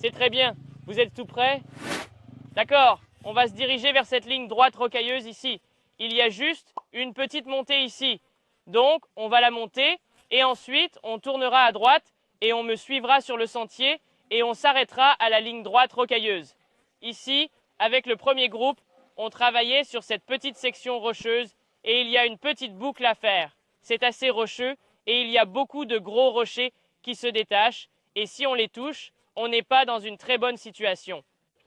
C'est très bien. Vous êtes tout prêt? D'accord, on va se diriger vers cette ligne droite rocailleuse ici. Il y a juste une petite montée ici. Donc, on va la monter et ensuite, on tournera à droite et on me suivra sur le sentier et on s'arrêtera à la ligne droite rocailleuse. Ici, avec le premier groupe, on travaillait sur cette petite section rocheuse et il y a une petite boucle à faire. C'est assez rocheux et il y a beaucoup de gros rochers qui se détachent et si on les touche, on n'est pas dans une très bonne situation.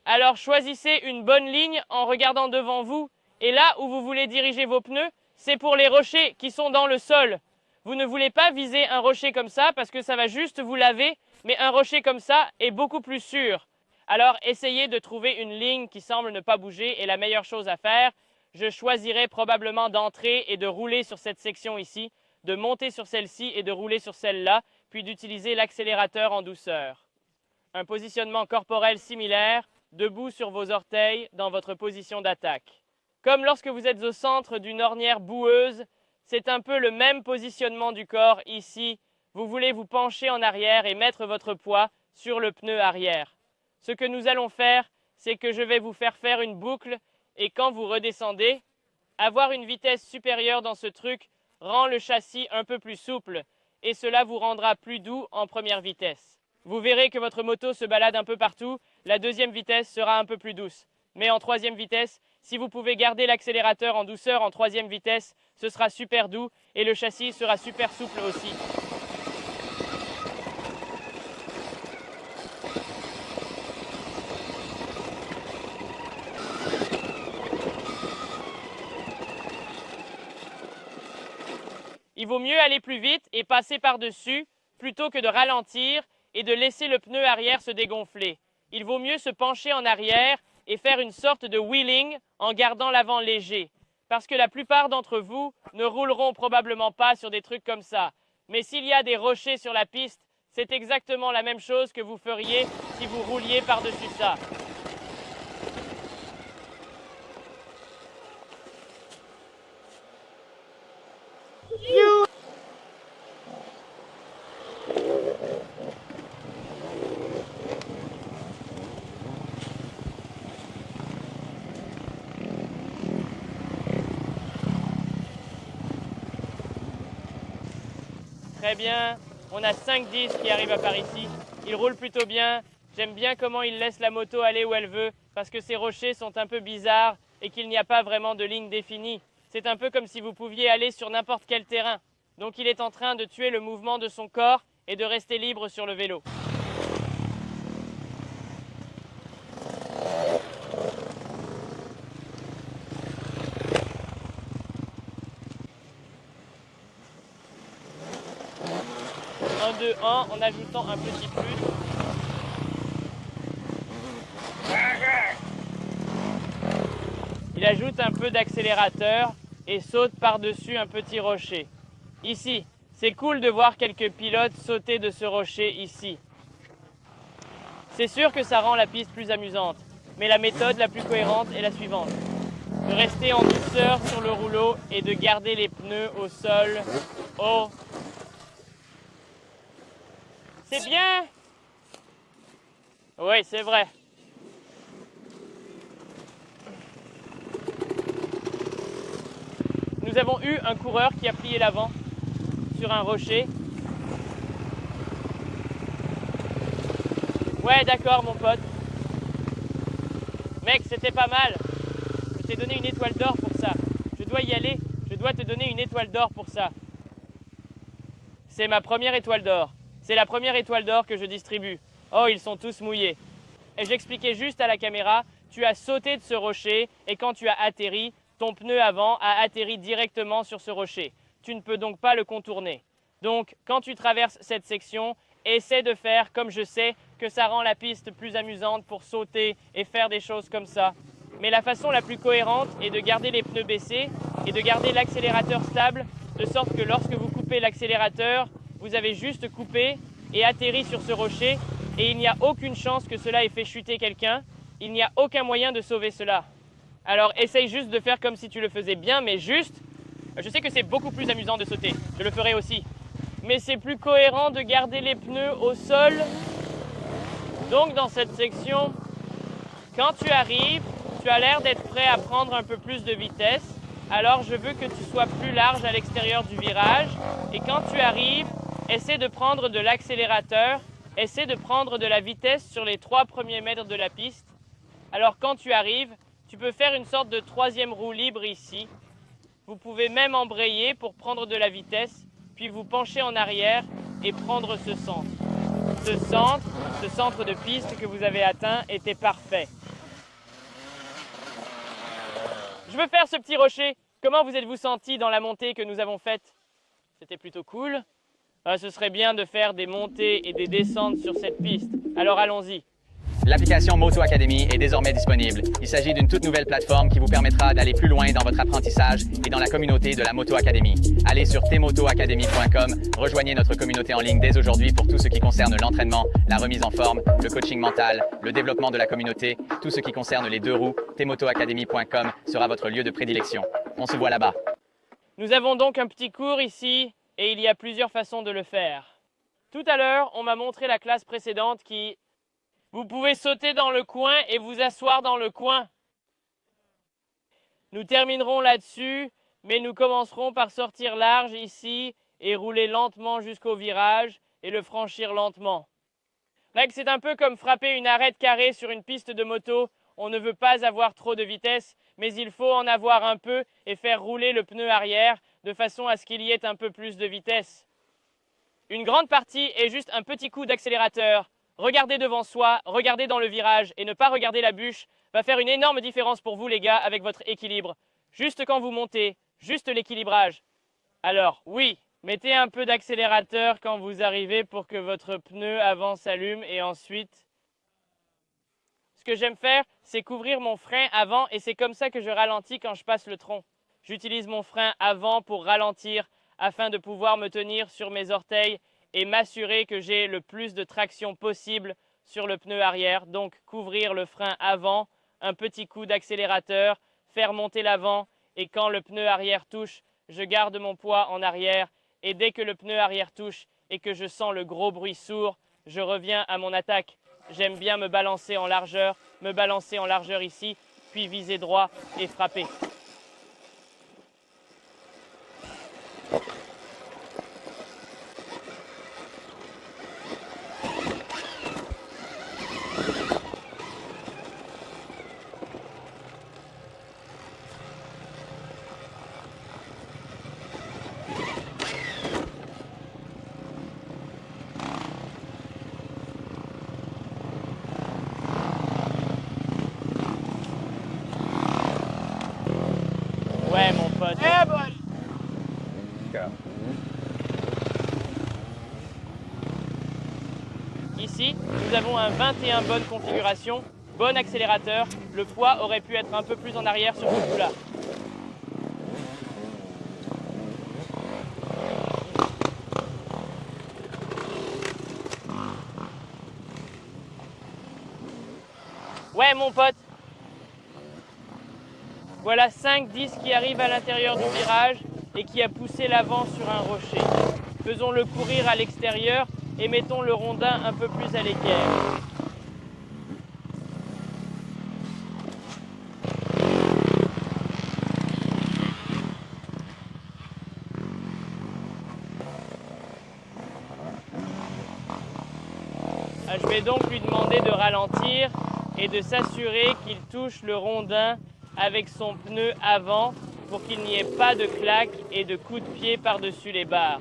Alors choisissez une bonne ligne en regardant devant vous et là où vous voulez diriger vos pneus, c'est pour les rochers qui sont dans le sol. Vous ne voulez pas viser un rocher comme ça parce que ça va juste vous laver, mais un rocher comme ça est beaucoup plus sûr. Alors essayez de trouver une ligne qui semble ne pas bouger et la meilleure chose à faire, je choisirais probablement d'entrer et de rouler sur cette section ici, de monter sur celle-ci et de rouler sur celle-là, puis d'utiliser l'accélérateur en douceur. Un positionnement corporel similaire, debout sur vos orteils dans votre position d'attaque. Comme lorsque vous êtes au centre d'une ornière boueuse, c'est un peu le même positionnement du corps ici. Vous voulez vous pencher en arrière et mettre votre poids sur le pneu arrière. Ce que nous allons faire, c'est que je vais vous faire faire une boucle et quand vous redescendez, avoir une vitesse supérieure dans ce truc rend le châssis un peu plus souple et cela vous rendra plus doux en première vitesse. Vous verrez que votre moto se balade un peu partout, la deuxième vitesse sera un peu plus douce. Mais en troisième vitesse, si vous pouvez garder l'accélérateur en douceur en troisième vitesse, ce sera super doux et le châssis sera super souple aussi. Il vaut mieux aller plus vite et passer par-dessus plutôt que de ralentir et de laisser le pneu arrière se dégonfler. Il vaut mieux se pencher en arrière et faire une sorte de wheeling en gardant l'avant léger. Parce que la plupart d'entre vous ne rouleront probablement pas sur des trucs comme ça. Mais s'il y a des rochers sur la piste, c'est exactement la même chose que vous feriez si vous rouliez par-dessus ça. Très bien, on a 5-10 qui arrivent à par ici. Ils roulent plutôt bien. J'aime bien comment ils laissent la moto aller où elle veut parce que ces rochers sont un peu bizarres et qu'il n'y a pas vraiment de ligne définie. C'est un peu comme si vous pouviez aller sur n'importe quel terrain. Donc il est en train de tuer le mouvement de son corps et de rester libre sur le vélo. Un 2-1 en ajoutant un petit plus. Il ajoute un peu d'accélérateur et saute par-dessus un petit rocher. Ici, c'est cool de voir quelques pilotes sauter de ce rocher ici. C'est sûr que ça rend la piste plus amusante, mais la méthode la plus cohérente est la suivante. De rester en douceur sur le rouleau et de garder les pneus au sol. Oh! C'est bien! Oui, c'est vrai. Nous avons eu un coureur qui a plié l'avant sur un rocher. Ouais, d'accord, mon pote. Mec, c'était pas mal. Je t'ai donné une étoile d'or pour ça. Je dois y aller. Je dois te donner une étoile d'or pour ça. C'est ma première étoile d'or. C'est la première étoile d'or que je distribue. Oh, ils sont tous mouillés. Et j'expliquais juste à la caméra, tu as sauté de ce rocher et quand tu as atterri, ton pneu avant a atterri directement sur ce rocher. Tu ne peux donc pas le contourner. Donc, quand tu traverses cette section, essaie de faire comme je sais que ça rend la piste plus amusante pour sauter et faire des choses comme ça. Mais la façon la plus cohérente est de garder les pneus baissés et de garder l'accélérateur stable, de sorte que lorsque vous coupez l'accélérateur, vous avez juste coupé et atterri sur ce rocher et il n'y a aucune chance que cela ait fait chuter quelqu'un. Il n'y a aucun moyen de sauver cela. Alors essaye juste de faire comme si tu le faisais bien, mais juste. Je sais que c'est beaucoup plus amusant de sauter, je le ferai aussi. Mais c'est plus cohérent de garder les pneus au sol. Donc dans cette section, quand tu arrives, tu as l'air d'être prêt à prendre un peu plus de vitesse. Alors je veux que tu sois plus large à l'extérieur du virage. Et quand tu arrives, essaie de prendre de l'accélérateur, essaie de prendre de la vitesse sur les 3 premiers mètres de la piste. Alors quand tu arrives, tu peux faire une sorte de 3e roue libre ici. Vous pouvez même embrayer pour prendre de la vitesse, puis vous pencher en arrière et prendre ce centre. Ce centre de piste que vous avez atteint était parfait. Je veux faire ce petit rocher. Comment vous êtes-vous senti dans la montée que nous avons faite? C'était plutôt cool. Ce serait bien de faire des montées et des descentes sur cette piste. Alors allons-y. L'application Moto Academy est désormais disponible. Il s'agit d'une toute nouvelle plateforme qui vous permettra d'aller plus loin dans votre apprentissage et dans la communauté de la Moto Academy. Allez sur tmotoacademy.com, rejoignez notre communauté en ligne dès aujourd'hui pour tout ce qui concerne l'entraînement, la remise en forme, le coaching mental, le développement de la communauté, tout ce qui concerne les 2 roues. tmotoacademy.com sera votre lieu de prédilection. On se voit là-bas. Nous avons donc un petit cours ici et il y a plusieurs façons de le faire. Tout à l'heure, on m'a montré la classe précédente qui... Vous pouvez sauter dans le coin et vous asseoir dans le coin. Nous terminerons là-dessus, mais nous commencerons par sortir large ici et rouler lentement jusqu'au virage et le franchir lentement. C'est un peu comme frapper une arête carrée sur une piste de moto. On ne veut pas avoir trop de vitesse, mais il faut en avoir un peu et faire rouler le pneu arrière de façon à ce qu'il y ait un peu plus de vitesse. Une grande partie est juste un petit coup d'accélérateur. Regarder devant soi, regarder dans le virage et ne pas regarder la bûche va faire une énorme différence pour vous les gars avec votre équilibre. Juste quand vous montez, juste l'équilibrage. Alors oui, mettez un peu d'accélérateur quand vous arrivez pour que votre pneu avant s'allume et ensuite... Ce que j'aime faire, c'est couvrir mon frein avant et c'est comme ça que je ralentis quand je passe le tronc. J'utilise mon frein avant pour ralentir afin de pouvoir me tenir sur mes orteils et m'assurer que j'ai le plus de traction possible sur le pneu arrière. Donc couvrir le frein avant, un petit coup d'accélérateur, faire monter l'avant et quand le pneu arrière touche, je garde mon poids en arrière et dès que le pneu arrière touche et que je sens le gros bruit sourd, je reviens à mon attaque. J'aime bien me balancer en largeur ici, puis viser droit et frapper. Ouais, mon pote. Yeah, buddy. Go. Ici, nous avons un 21 bonne configuration, bon accélérateur. Le poids aurait pu être un peu plus en arrière sur ce coup-là. Ouais, mon pote. Voilà 5-10 qui arrive à l'intérieur du virage et qui a poussé l'avant sur un rocher. Faisons-le courir à l'extérieur et mettons le rondin un peu plus à l'équerre. Je vais donc lui demander de ralentir et de s'assurer qu'il touche le rondin avec son pneu avant pour qu'il n'y ait pas de claque et de coups de pied par-dessus les barres.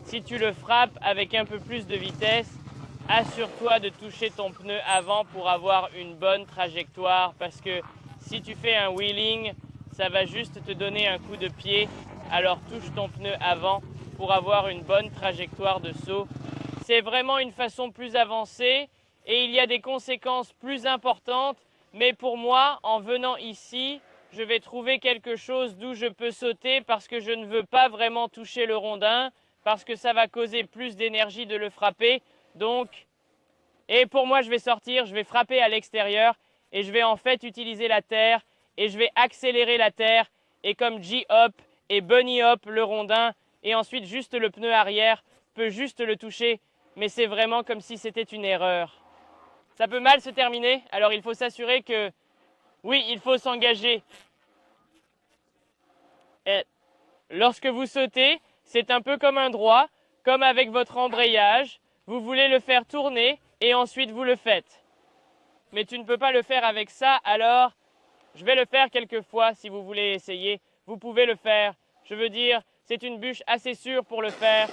Si tu le frappes avec un peu plus de vitesse, assure-toi de toucher ton pneu avant pour avoir une bonne trajectoire parce que si tu fais un wheeling, ça va juste te donner un coup de pied. Alors touche ton pneu avant pour avoir une bonne trajectoire de saut. C'est vraiment une façon plus avancée et il y a des conséquences plus importantes. Mais pour moi, en venant ici, je vais trouver quelque chose d'où je peux sauter parce que je ne veux pas vraiment toucher le rondin, parce que ça va causer plus d'énergie de le frapper. Donc, et pour moi, je vais sortir, je vais frapper à l'extérieur et je vais en fait utiliser la terre et je vais accélérer la terre et comme G-hop et bunny hop le rondin et ensuite juste le pneu arrière peut juste le toucher, mais c'est vraiment comme si c'était une erreur. Ça peut mal se terminer, alors il faut s'assurer que, oui, il faut s'engager. Et lorsque vous sautez, c'est un peu comme un droit, comme avec votre embrayage. Vous voulez le faire tourner et ensuite vous le faites. Mais tu ne peux pas le faire avec ça, alors je vais le faire quelques fois si vous voulez essayer. Vous pouvez le faire. Je veux dire, c'est une bûche assez sûre pour le faire.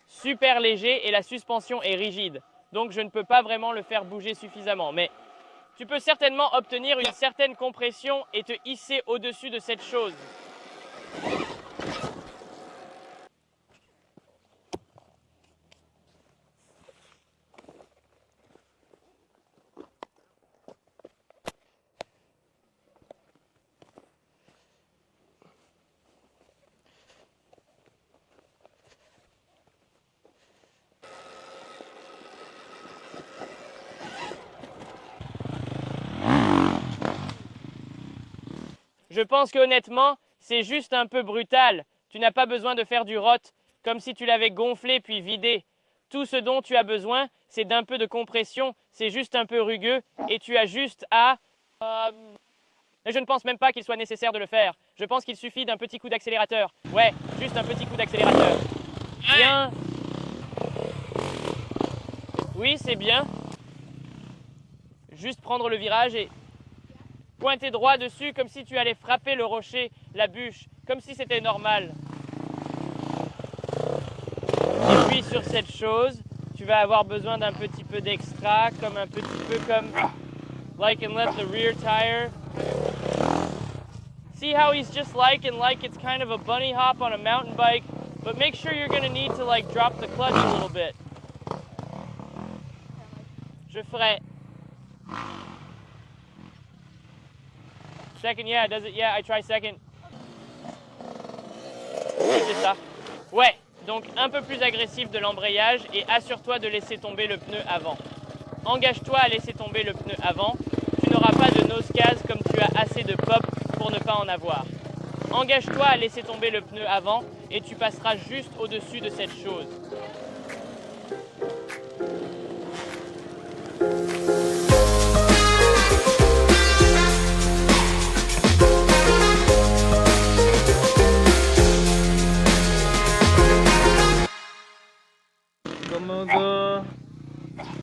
Super léger et la suspension est rigide. Donc je ne peux pas vraiment le faire bouger suffisamment. Mais tu peux certainement obtenir une certaine compression et te hisser au-dessus de cette chose. Je pense qu'honnêtement, c'est juste un peu brutal. Tu n'as pas besoin de faire du rot, comme si tu l'avais gonflé puis vidé. Tout ce dont tu as besoin, c'est d'un peu de compression, c'est juste un peu rugueux, et tu as juste à... Je ne pense même pas qu'il soit nécessaire de le faire. Je pense qu'il suffit d'un petit coup d'accélérateur. Ouais, juste un petit coup d'accélérateur. Bien. Oui, c'est bien. Juste prendre le virage et... pointer droit dessus comme si tu allais frapper le rocher, la bûche, comme si c'était normal. Et puis sur cette chose, tu vas avoir besoin d'un petit peu d'extra, comme un petit peu comme like and let the rear tire. See how he's just like it's kind of a bunny hop on a mountain bike, but make sure you're going to need to like drop the clutch a little bit. Je ferai. Second, yeah, does it? Yeah, I try second. C'est ça. Ouais, donc un peu plus agressif de l'embrayage et assure-toi de laisser tomber le pneu avant. Engage-toi à laisser tomber le pneu avant. Tu n'auras pas de nose case comme tu as assez de pop pour ne pas en avoir. Engage-toi à laisser tomber le pneu avant et tu passeras juste au-dessus de cette chose.